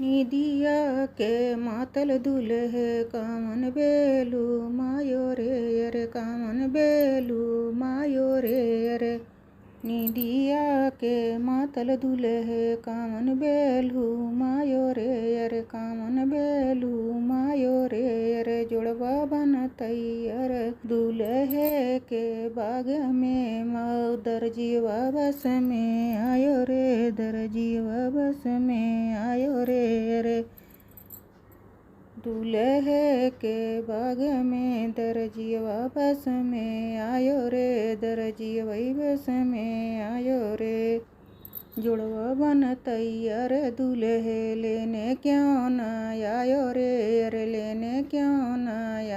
निदिया के मातल दुल्हे कामन बेलू मायो रे अरे कामन बेलू मायो रे अरे निदिया के मातल दुल्हे कामन बेलू मायो रे अरे कामन बेलू मायो रे अरे जुड़वा बन तैयार दुल्हे के बाग में माँ दर्जीवा बस में आयो रे दर्जीवा बस में आयो रे अरे दूल्हे के बाग में दर्जीवा बस में आयो रे दर्जीवा बस में आयो रे जुड़वा बन तैयार दूल्हे लेने क्यों न आयो रे अरे लेने क्यों न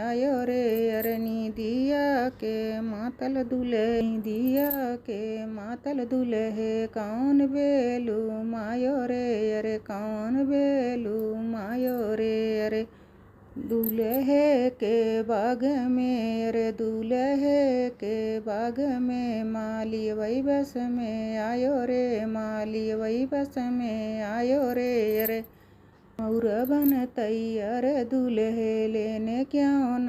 आयो रे अरे निदिया के मातल दूल्हे निदिया के मातल दूल्हे कौन बेलू मायो रे अरे कौन बेलू मायो रे अरे दूल्हे के बाग में अरे दूल्हे के बाग में माली वही बस में आयो रे माली वही बस में आयो रे अरे मऊर बन तैयार दूल्हे लेने क्यों न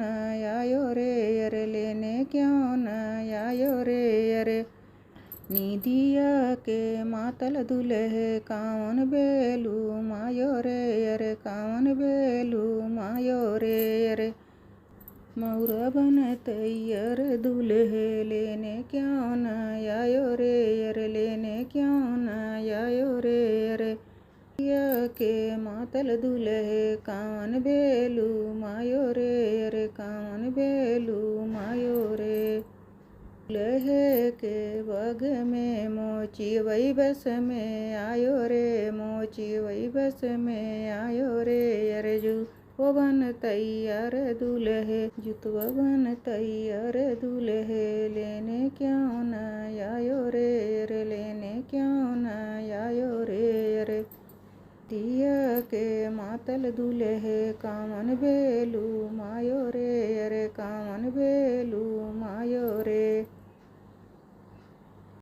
आयो रे अरे लेने क्यों न आयो रे अरे निदिया के मातल दूल्हे कौन बेलू मायो रे अरे कौन बेलू मायो रे अरे मऊर बन तैयार दूल्हे लेने क्यों न आयो रे अरे लेने क्यों न आयो रे अरे निदिया के मातल दूल्हे कौन बेलू मायो रे अरे कौन बेलू मायो रे दूल्हे के बाग में मोची वही बस में आयो रे मोची वही बस में आयो रे अरे जुतवा बन तैयार दूल्हे जुतवा बन तैयार दूल्हे लेने क्यों न आयो रे अरे लेने क्यों न आयो रे अरे दिया के मातल दूल्हे कामन बेलू मायो रे अरे कामन बेलू मायो रे।